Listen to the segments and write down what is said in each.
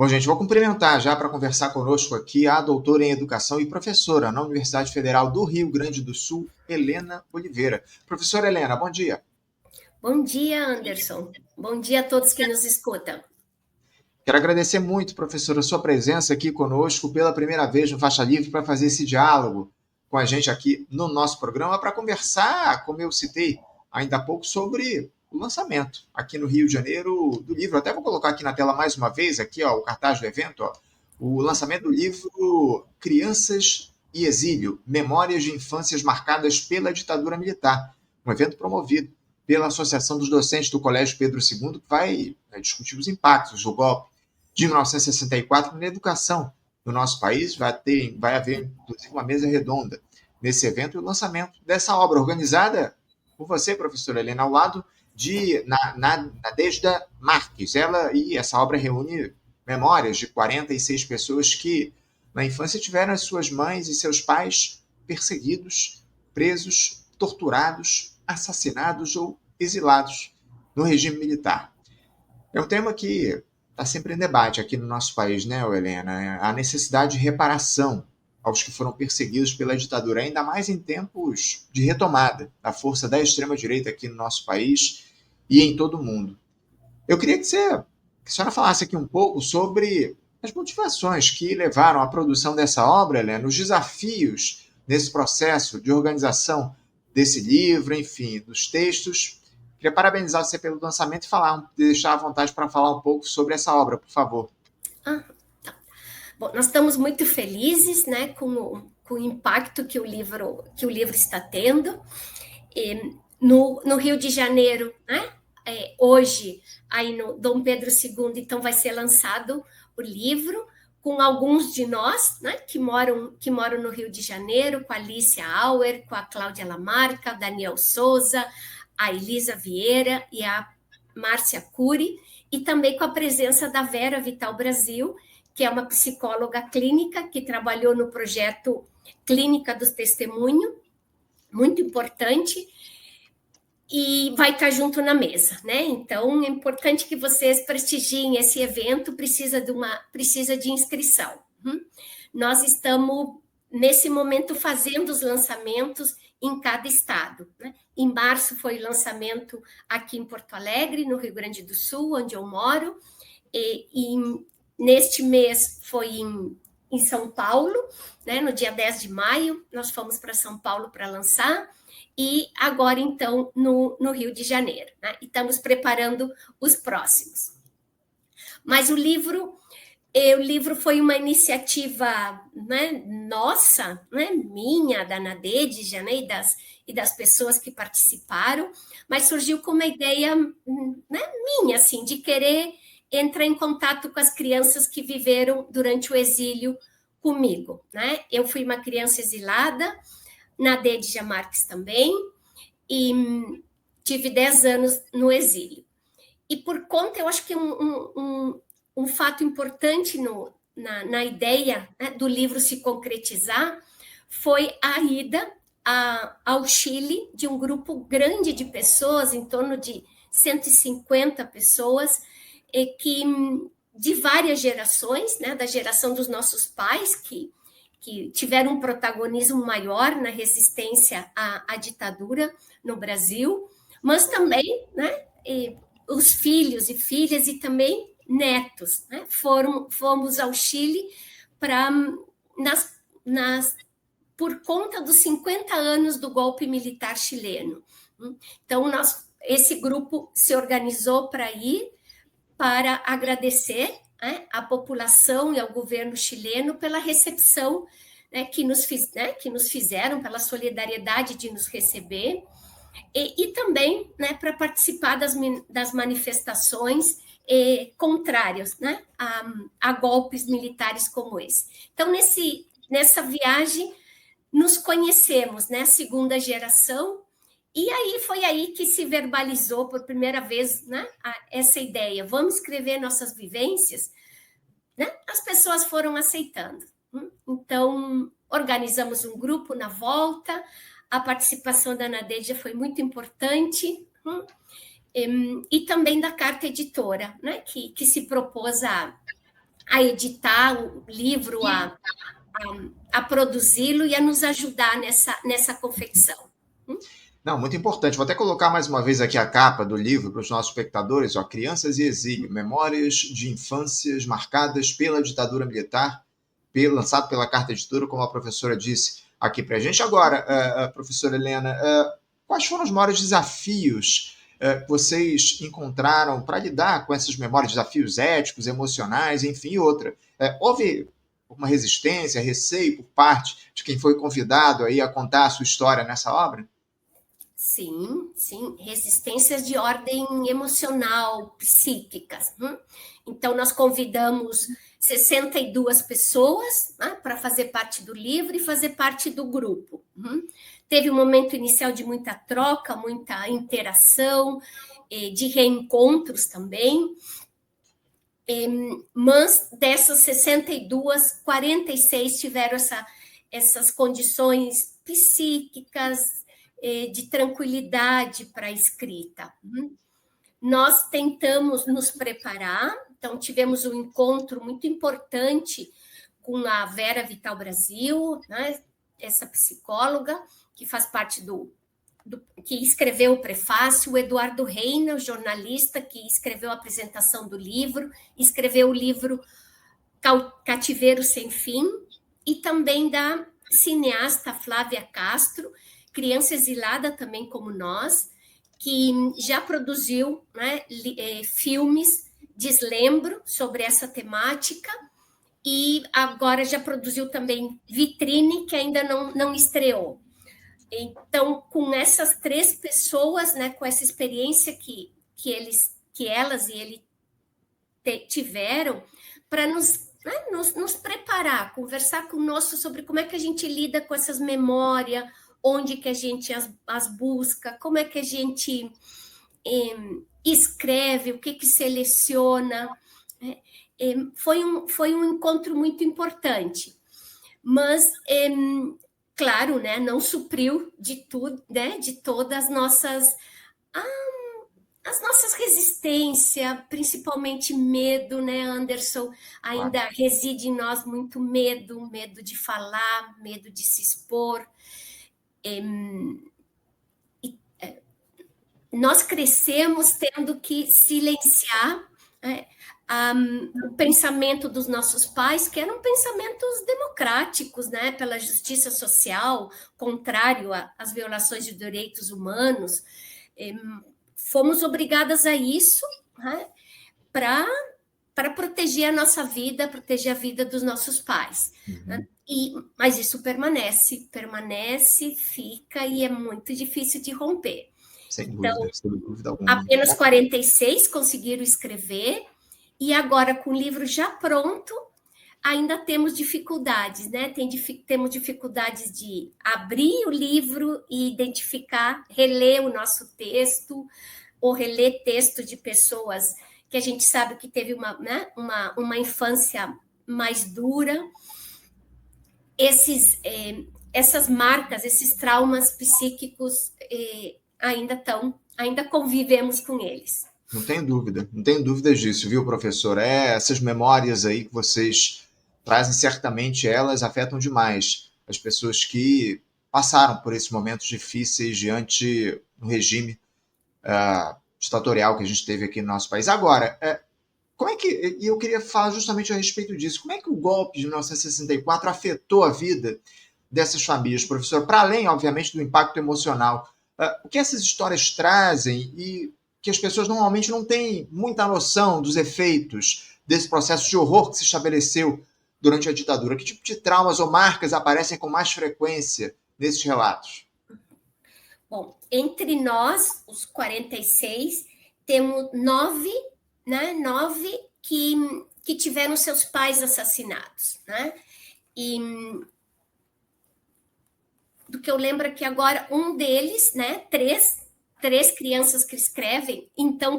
Bom, gente, vou cumprimentar já para conversar conosco aqui a doutora em Educação e professora na Universidade Federal do Rio Grande do Sul, Helena Oliveira. Professora Helena, bom dia. Bom dia, Anderson. Bom dia a todos que nos escutam. Quero agradecer muito, professora, a sua presença aqui conosco pela primeira vez no Faixa Livre para fazer esse diálogo com a gente aqui no nosso programa para conversar, como eu citei ainda há pouco, sobre o lançamento aqui no Rio de Janeiro do livro. Até vou colocar aqui na tela mais uma vez, aqui ó, o cartaz do evento, ó, o lançamento do livro Crianças e Exílio, Memórias de Infâncias Marcadas pela Ditadura Militar, um evento promovido pela Associação dos Docentes do Colégio Pedro II, que vai discutir os impactos do golpe de 1964 na educação no nosso país. Vai haver, inclusive, uma mesa redonda nesse evento e o lançamento dessa obra organizada por você, professora Helena, ao lado de Nadejda Marques. Essa obra reúne memórias de 46 pessoas que, na infância, tiveram as suas mães e seus pais perseguidos, presos, torturados, assassinados ou exilados no regime militar. É um tema que está sempre em debate aqui no nosso país, né, Helena? A necessidade de reparação aos que foram perseguidos pela ditadura, ainda mais em tempos de retomada da força da extrema-direita aqui no nosso país e em todo o mundo. Eu queria que a senhora falasse aqui um pouco sobre as motivações que levaram à produção dessa obra, Helena, os desafios nesse processo de organização desse livro, enfim, dos textos. Queria parabenizar você pelo lançamento e deixar à vontade para falar um pouco sobre essa obra, por favor. Tá. Bom, nós estamos muito felizes, né, com o impacto que o livro está tendo. No Rio de Janeiro, né, hoje, aí no Dom Pedro II, então vai ser lançado o livro, com alguns de nós, né, que moram no Rio de Janeiro, com a Alicia Auer, com a Cláudia Lamarca, o Daniel Souza, a Elisa Vieira e a Márcia Cury, e também com a presença da Vera Vital Brasil, que é uma psicóloga clínica que trabalhou no projeto Clínica do Testemunho, muito importante, e vai estar junto na mesa, né? Então, é importante que vocês prestigiem esse evento, precisa de inscrição. Nós estamos, nesse momento, fazendo os lançamentos em cada estado, né? Em março foi o lançamento aqui em Porto Alegre, no Rio Grande do Sul, onde eu moro, e neste mês foi em São Paulo, né? No dia 10 de maio, nós fomos para São Paulo para lançar, e agora, então, no Rio de Janeiro, né? E estamos preparando os próximos. Mas o livro foi uma iniciativa, né, nossa, né, minha, da Nadejda, né, e das pessoas que participaram, mas surgiu com uma ideia, né, minha, assim, de querer entrar em contato com as crianças que viveram durante o exílio comigo, né? Eu fui uma criança exilada, Nadejda Marques também, e tive 10 anos no exílio. E por conta, eu acho que um fato importante na ideia, né, do livro se concretizar foi a ida ao Chile de um grupo grande de pessoas, em torno de 150 pessoas, de várias gerações, né, da geração dos nossos pais, que tiveram um protagonismo maior na resistência à ditadura no Brasil, mas também, né, os filhos e filhas e também netos, né? Fomos ao Chile por conta dos 50 anos do golpe militar chileno. Então, esse grupo se organizou para ir, para agradecer, né, à população e ao governo chileno pela recepção, né, que nos fizeram, pela solidariedade de nos receber, e também, né, para participar das manifestações contrárias, né, a golpes militares como esse. Então, nessa viagem, nos conhecemos, né, a segunda geração, e aí foi aí que se verbalizou por primeira vez, né, essa ideia, vamos escrever nossas vivências, né? As pessoas foram aceitando. Então, organizamos um grupo na volta, a participação da Nadejda foi muito importante, e também da Carta Editora, né, que se propôs a a editar o livro, a produzi-lo e a nos ajudar nessa confecção. Não, muito importante. Vou até colocar mais uma vez aqui a capa do livro para os nossos espectadores, ó, Crianças e Exílio, Memórias de Infâncias Marcadas pela Ditadura Militar, lançado pela Carta Editora, como a professora disse aqui para a gente. Agora, professora Helena, quais foram os maiores desafios que vocês encontraram para lidar com essas memórias, desafios éticos, emocionais, enfim, e outra? Houve uma resistência, receio por parte de quem foi convidado aí a contar a sua história nessa obra? Sim, sim, resistências de ordem emocional, psíquicas. Então, nós convidamos 62 pessoas, né, para fazer parte do livro e fazer parte do grupo. Teve um momento inicial de muita troca, muita interação, de reencontros também. Mas dessas 62, 46 tiveram essas condições psíquicas, de tranquilidade para a escrita. Nós tentamos nos preparar, então tivemos um encontro muito importante com a Vera Vital Brasil, né, essa psicóloga que faz parte que escreveu o prefácio, o Eduardo Reina, o jornalista que escreveu a apresentação do livro, escreveu o livro Cativeiro Sem Fim, e também da cineasta Flávia Castro, criança exilada também como nós, que já produziu, né, filmes, Deslembro, sobre essa temática, e agora já produziu também Vitrine, que ainda não estreou. Então, com essas 3 pessoas, né, com essa experiência que elas e ele tiveram, para nos preparar, conversar conosco sobre como é que a gente lida com essas memórias, onde que a gente as busca, como é que a gente escreve, o que seleciona. Foi um encontro muito importante, mas, claro, né, não supriu de tudo, né, de todas as nossas resistências, principalmente medo, né, Anderson? Ainda reside em nós muito medo de falar, medo de se expor. Nós crescemos tendo que silenciar o pensamento dos nossos pais, que eram pensamentos democráticos, né, pela justiça social, contrário às violações de direitos humanos. Fomos obrigadas a isso, né, para proteger a nossa vida, proteger a vida dos nossos pais. Né? Mas isso permanece, fica, e é muito difícil de romper. Sem dúvida alguma. Apenas 46 conseguiram escrever, e agora, com o livro já pronto, ainda temos dificuldades, né? Temos dificuldades de abrir o livro e identificar, reler o nosso texto, ou reler texto de pessoas que a gente sabe que teve uma infância mais dura. Essas marcas, esses traumas psíquicos ainda convivemos com eles. Não tem dúvidas disso, viu, professor? Essas memórias aí que vocês trazem, certamente elas afetam demais as pessoas que passaram por esses momentos difíceis diante do regime ditatorial que a gente teve aqui no nosso país. Agora, como é que, e eu queria falar justamente a respeito disso, como é que o golpe de 1964 afetou a vida dessas famílias, professor? Para além, obviamente, do impacto emocional, o que essas histórias trazem e que as pessoas normalmente não têm muita noção dos efeitos desse processo de horror que se estabeleceu durante a ditadura? Que tipo de traumas ou marcas aparecem com mais frequência nesses relatos? Bom, entre nós, os 46, temos 9 que tiveram seus pais assassinados, né? E do que eu lembro aqui agora, um deles, né, três crianças que escrevem,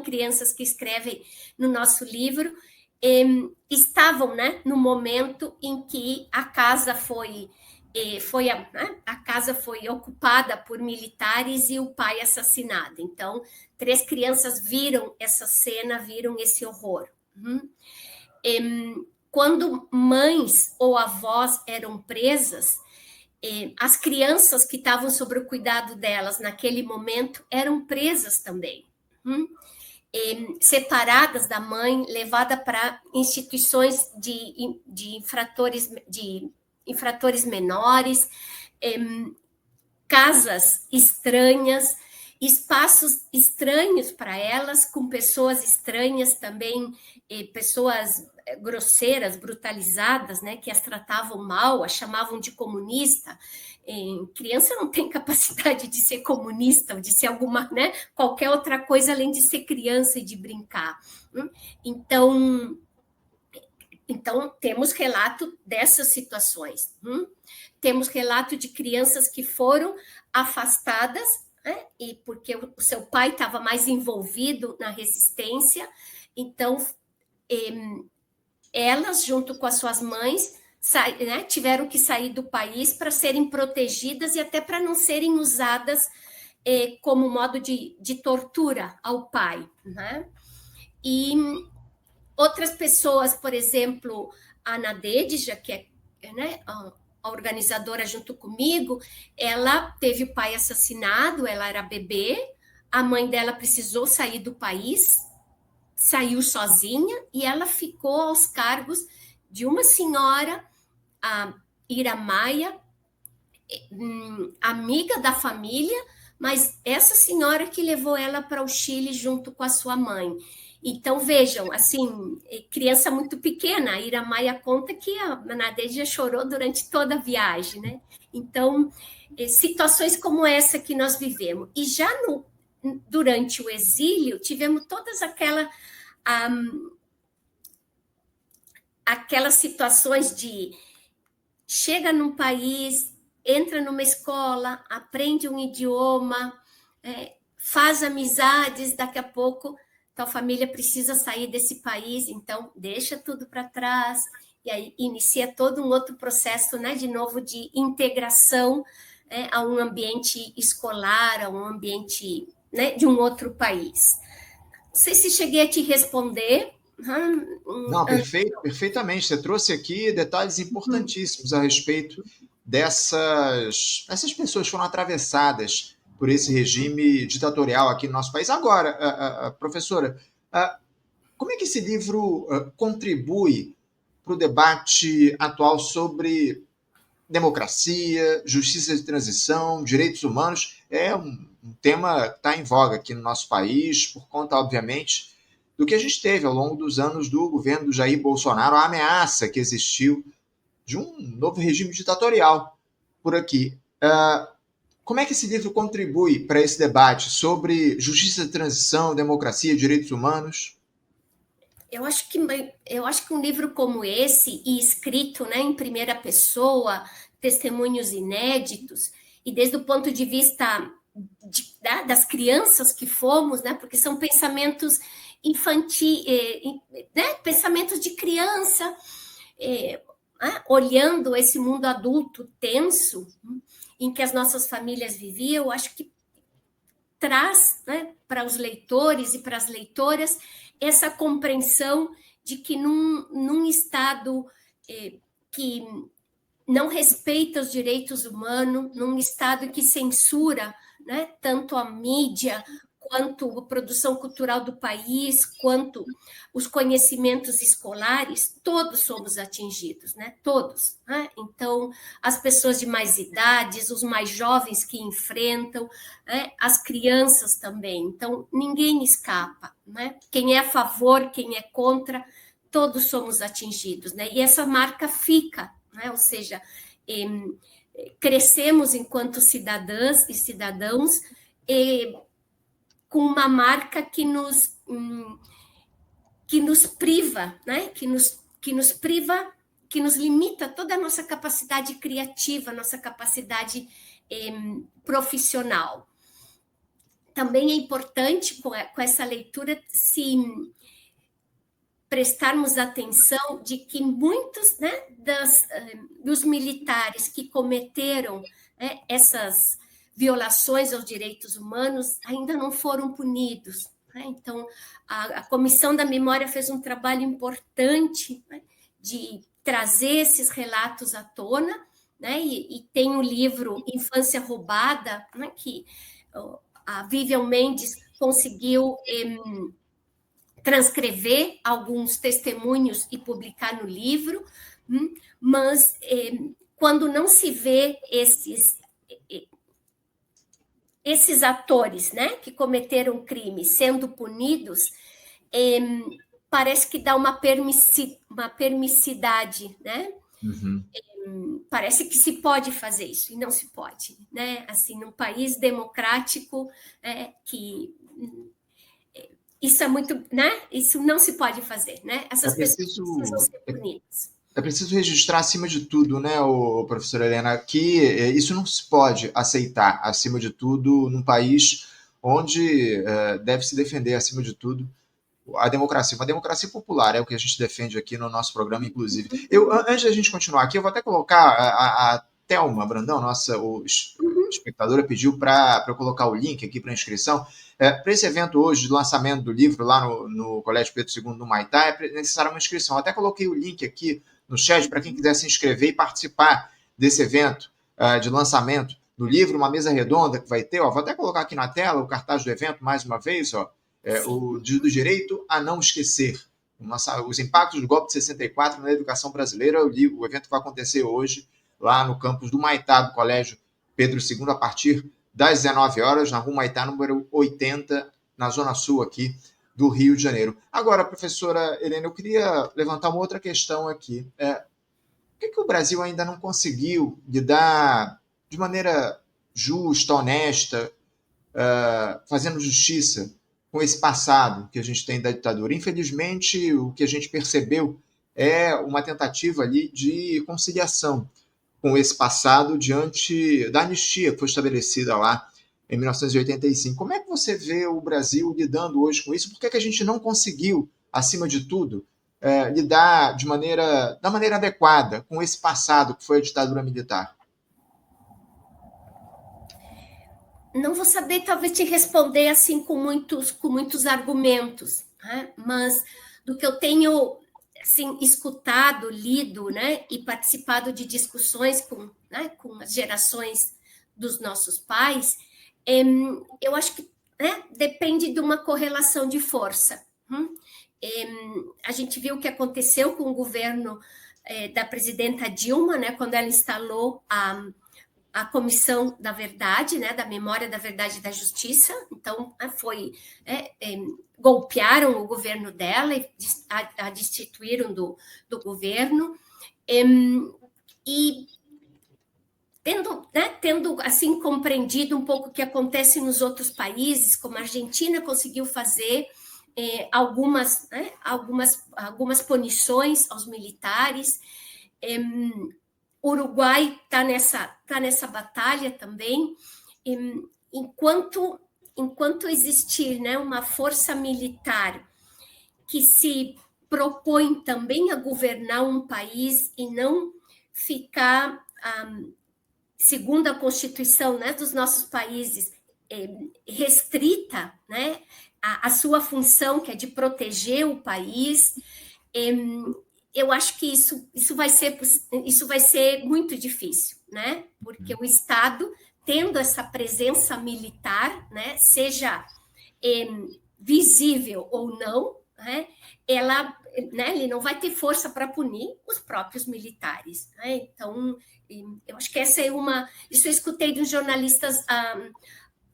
crianças que escrevem no nosso livro, estavam, né, no momento em que a casa a casa foi ocupada por militares e o pai assassinado. Então, 3 crianças viram essa cena, viram esse horror. quando mães ou avós eram presas, as crianças que estavam sob o cuidado delas naquele momento eram presas também. Separadas da mãe, levada para instituições de infratores menores, casas estranhas, espaços estranhos para elas, com pessoas estranhas também, pessoas grosseiras, brutalizadas, né, que as tratavam mal, as chamavam de comunista. Criança não tem capacidade de ser comunista ou de ser alguma, né, qualquer outra coisa além de ser criança e de brincar. Então temos relato dessas situações. Temos relato de crianças que foram afastadas, né, e porque o seu pai estava mais envolvido na resistência, então elas, junto com as suas mães, né, tiveram que sair do país para serem protegidas e até para não serem usadas como modo de tortura ao pai. Né? E outras pessoas, por exemplo, a Ana Dedja, que é, né, a organizadora junto comigo, ela teve o pai assassinado, ela era bebê, a mãe dela precisou sair do país, saiu sozinha e ela ficou aos cargos de uma senhora, a Ira Maia, amiga da família, mas essa senhora que levou ela para o Chile junto com a sua mãe. Então, vejam, assim, criança muito pequena, a Ira Maia conta que a Nadeja chorou durante toda a viagem, né? Então, situações como essa que nós vivemos. E já durante o exílio, tivemos todas aquelas situações de chega num país, entra numa escola, aprende um idioma, faz amizades, daqui a pouco tua família precisa sair desse país, então deixa tudo para trás, e aí inicia todo um outro processo, né, de novo, de integração a um ambiente escolar, a um ambiente, né, de um outro país. Não sei se cheguei a te responder. Não, perfeitamente. Você trouxe aqui detalhes importantíssimos a respeito essas pessoas que foram atravessadas por esse regime ditatorial aqui no nosso país. Agora, professora, como é que esse livro contribui para o debate atual sobre democracia, justiça de transição, direitos humanos? É um tema que está em voga aqui no nosso país, por conta, obviamente, do que a gente teve ao longo dos anos do governo do Jair Bolsonaro, a ameaça que existiu de um novo regime ditatorial por aqui. Como é que esse livro contribui para esse debate sobre justiça de transição, democracia, direitos humanos? Eu acho que um livro como esse, e escrito, né, em primeira pessoa, testemunhos inéditos, e desde o ponto de vista das crianças que fomos, né, porque são pensamentos infantis, né, pensamentos de criança, olhando esse mundo adulto tenso em que as nossas famílias viviam, eu acho que traz, né, para os leitores e para as leitoras essa compreensão de que num Estado que não respeita os direitos humanos, num Estado que censura, né, tanto a mídia quanto a produção cultural do país, quanto os conhecimentos escolares, todos somos atingidos, né? Todos. Né? Então, as pessoas de mais idades, os mais jovens que enfrentam, né? As crianças também. Então, ninguém escapa. Né? Quem é a favor, quem é contra, todos somos atingidos. Né? E essa marca fica, né? Ou seja, crescemos enquanto cidadãs e cidadãos, com uma marca que nos priva, né? que nos priva, que nos limita toda a nossa capacidade criativa, nossa capacidade profissional. Também é importante, com essa leitura, se prestarmos atenção de que muitos, né, dos militares que cometeram, né, essas violações aos direitos humanos ainda não foram punidos. Né? Então, a Comissão da Memória fez um trabalho importante, né, de trazer esses relatos à tona, né? E tem o livro Infância Roubada, né? Que a Vivian Mendes conseguiu transcrever alguns testemunhos e publicar no livro, mas quando não se vê esses atores, né, que cometeram crime sendo punidos, parece que dá uma permissidade, né? Uhum. Parece que se pode fazer isso, e não se pode, né? Assim, num país democrático, que isso é muito, né? Isso não se pode fazer, né? É Essas pessoas precisam preciso, ser punidas. é preciso registrar, acima de tudo, né, professora Helena, que isso não se pode aceitar, acima de tudo, num país onde deve se defender, acima de tudo, a democracia. Uma democracia popular é o que a gente defende aqui no nosso programa, inclusive. Antes da gente continuar aqui, eu vou até colocar a Thelma Brandão, espectadora, pediu para eu colocar o link aqui para inscrição. Para esse evento hoje, de lançamento do livro lá no Colégio Pedro II, no Maitá, é necessária uma inscrição. Eu até coloquei o link aqui no chat para quem quiser se inscrever e participar desse evento de lançamento do livro, uma mesa redonda que vai ter. Vou até colocar aqui na tela o cartaz do evento mais uma vez, do direito a não esquecer. Os impactos do golpe de 64 na educação brasileira. O evento vai acontecer hoje lá no campus do Maitá, do Colégio Pedro II, a partir das 19 horas, na Rua Maitá, número 80, na Zona Sul aqui do Rio de Janeiro. Agora, professora Helena, eu queria levantar uma outra questão aqui. Por que o Brasil ainda não conseguiu lidar de maneira justa, honesta, fazendo justiça com esse passado que a gente tem da ditadura? Infelizmente, o que a gente percebeu é uma tentativa ali de conciliação com esse passado diante da anistia que foi estabelecida lá em 1985. Como é que você vê o Brasil lidando hoje com isso? Por que a gente não conseguiu, acima de tudo, lidar da maneira adequada com esse passado que foi a ditadura militar? Não vou saber, talvez, te responder assim com muitos argumentos, né? Mas do que eu tenho assim, escutado, lido, né, e participado de discussões com as gerações dos nossos pais, eu acho que, né, depende de uma correlação de força. A gente viu o que aconteceu com o governo da presidenta Dilma, né, quando ela instalou a Comissão da Verdade, né, da Memória da Verdade e da Justiça. Então, golpearam o governo dela e a destituíram do governo. E tendo assim compreendido um pouco o que acontece nos outros países, como a Argentina conseguiu fazer algumas punições aos militares, Uruguai está nessa batalha também. Enquanto existir, né, uma força militar que se propõe também a governar um país e não ficar, segundo a Constituição, né, dos nossos países, restrita, né, a sua função, que é de proteger o país, eu acho que isso vai ser muito difícil, né? Porque o Estado, tendo essa presença militar, né, seja visível ou não, né, ele não vai ter força para punir os próprios militares, né? Então, eu acho que isso eu escutei de uns jornalistas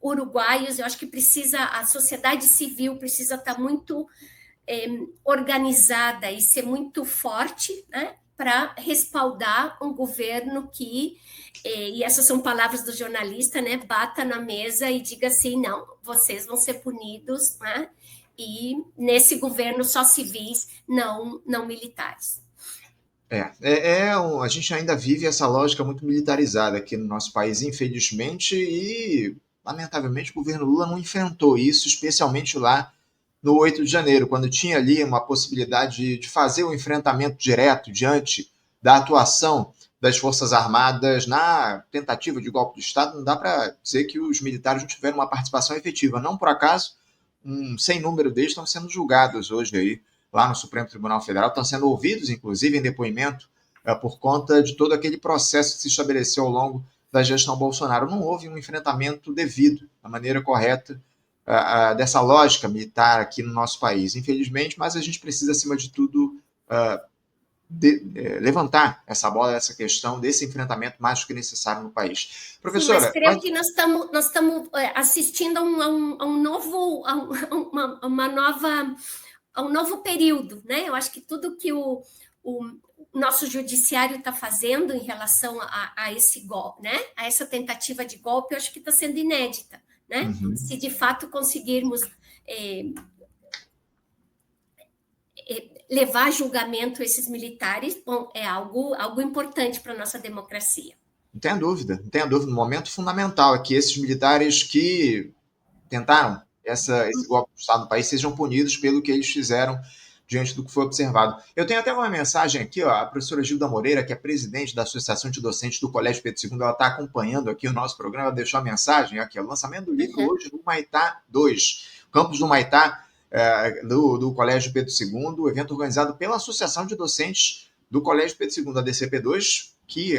uruguaios. Eu acho que a sociedade civil precisa estar muito organizada e ser muito forte, né, para respaldar um governo que, e essas são palavras do jornalista, né, bata na mesa e diga assim: não, vocês vão ser punidos, né, e nesse governo só civis, não militares. A gente ainda vive essa lógica muito militarizada aqui no nosso país, infelizmente, e lamentavelmente o governo Lula não enfrentou isso, especialmente lá no 8 de janeiro, quando tinha ali uma possibilidade de fazer um enfrentamento direto diante da atuação das Forças Armadas na tentativa de golpe de Estado. Não dá para dizer que os militares não tiveram uma participação efetiva. Não por acaso, sem número deles estão sendo julgados hoje aí lá no Supremo Tribunal Federal, estão sendo ouvidos, inclusive, em depoimento, por conta de todo aquele processo que se estabeleceu ao longo da gestão Bolsonaro. Não houve um enfrentamento devido, da maneira correta, dessa lógica militar aqui no nosso país, infelizmente, mas a gente precisa, acima de tudo, levantar essa bola, essa questão desse enfrentamento mais do que necessário no país. Professora, sim, mas creio que nós estamos assistindo a um novo, a um novo período, né? Eu acho que tudo que o nosso judiciário está fazendo em relação a esse golpe, né? A essa tentativa de golpe, eu acho que está sendo inédita, né? Uhum. Se de fato conseguirmos levar a julgamento esses militares, bom, é algo importante para a nossa democracia. Não tenha dúvida, no momento fundamental é que esses militares que tentaram esse golpe do Estado do país sejam punidos pelo que eles fizeram diante do que foi observado. Eu tenho até uma mensagem aqui, ó, a professora Gilda Moreira, que é presidente da Associação de Docentes do Colégio Pedro II, ela está acompanhando aqui o nosso programa, ela deixou a mensagem aqui, ó, o lançamento do livro hoje no Humaitá 2, campus do Humaitá, do Colégio Pedro II, evento organizado pela Associação de Docentes do Colégio Pedro II, a DCP2, que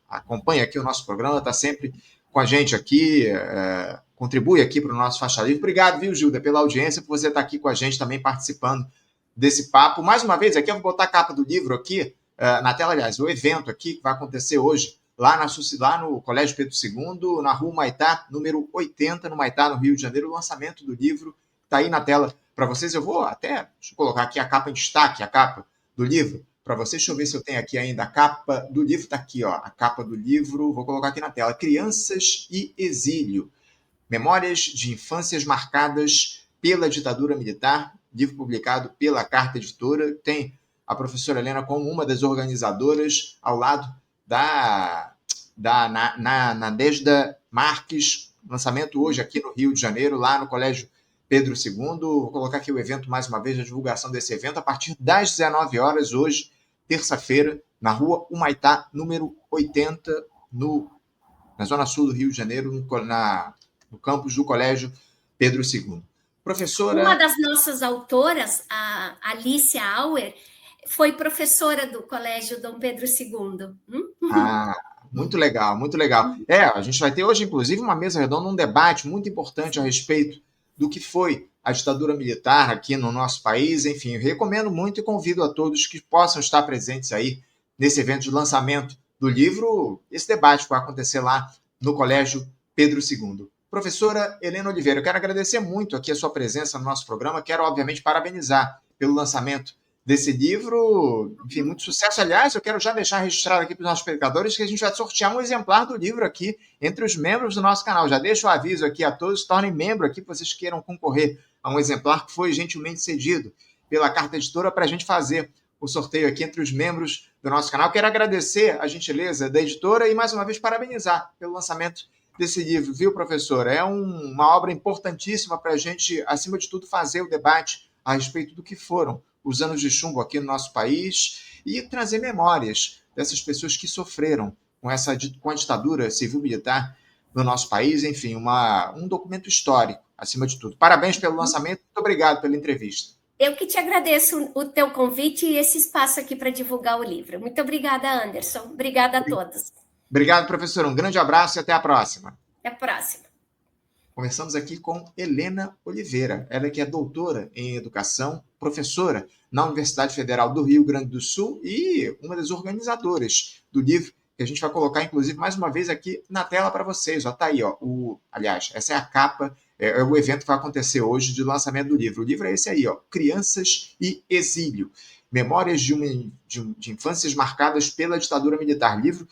acompanha aqui o nosso programa, está sempre com a gente aqui, contribui aqui para o nosso Faixa Livre. Obrigado, viu, Gilda, pela audiência, por você estar aqui com a gente também participando desse papo. Mais uma vez, aqui eu vou botar a capa do livro aqui na tela, aliás, o evento aqui que vai acontecer hoje, lá no Colégio Pedro II, na Rua Humaitá, número 80, no Humaitá, no Rio de Janeiro, o lançamento do livro está aí na tela para vocês. Eu vou até, deixa eu colocar aqui a capa em destaque, a capa do livro, para vocês. Deixa eu ver se eu tenho aqui ainda a capa do livro. Está aqui, ó, a capa do livro. Vou colocar aqui na tela. Crianças e Exílio. Memórias de infâncias marcadas pela ditadura militar. Livro publicado pela Carta Editora. Tem a professora Helena como uma das organizadoras, ao lado da Nadejda Marques. Lançamento hoje aqui no Rio de Janeiro, lá no Colégio Pedro II. Vou colocar aqui o evento mais uma vez, a divulgação desse evento, a partir das 19 horas, hoje, terça-feira, na Rua Humaitá, número 80, na Zona Sul do Rio de Janeiro, no campus do Colégio Pedro II. Professora... Uma das nossas autoras, a Alicia Auer, foi professora do Colégio Dom Pedro II. Muito legal, muito legal. A gente vai ter hoje, inclusive, uma mesa redonda, um debate muito importante a respeito do que foi a ditadura militar aqui no nosso país. Enfim, eu recomendo muito e convido a todos que possam estar presentes aí nesse evento de lançamento do livro, esse debate que vai acontecer lá no Colégio Pedro II. Professora Helena Oliveira, eu quero agradecer muito aqui a sua presença no nosso programa, quero, obviamente, parabenizar pelo lançamento desse livro, enfim, muito sucesso. Aliás, eu quero já deixar registrado aqui para os nossos espectadores que a gente vai sortear um exemplar do livro aqui entre os membros do nosso canal. Já deixo o aviso aqui a todos, tornem membro aqui, para vocês queiram concorrer a um exemplar que foi gentilmente cedido pela Carta Editora para a gente fazer o sorteio aqui entre os membros do nosso canal. Quero agradecer a gentileza da editora e, mais uma vez, parabenizar pelo lançamento desse livro, viu, professora? É uma obra importantíssima para a gente, acima de tudo, fazer o debate a respeito do que foram os anos de chumbo aqui no nosso país e trazer memórias dessas pessoas que sofreram com a ditadura civil-militar no nosso país. Enfim, um documento histórico, acima de tudo. Parabéns pelo lançamento, muito obrigado pela entrevista. Eu que te agradeço o teu convite e esse espaço aqui para divulgar o livro. Muito obrigada, Anderson. Obrigada a todos. Obrigado, professor. Um grande abraço e até a próxima. Até a próxima. Conversamos aqui com Helena Oliveira, ela que é doutora em educação, professora na Universidade Federal do Rio Grande do Sul e uma das organizadoras do livro, que a gente vai colocar, inclusive, mais uma vez aqui na tela para vocês. Está aí, ó, aliás, essa é a capa, é o evento que vai acontecer hoje de lançamento do livro. O livro é esse aí, ó, Crianças e Exílio. Memórias de infâncias marcadas pela ditadura militar. Livro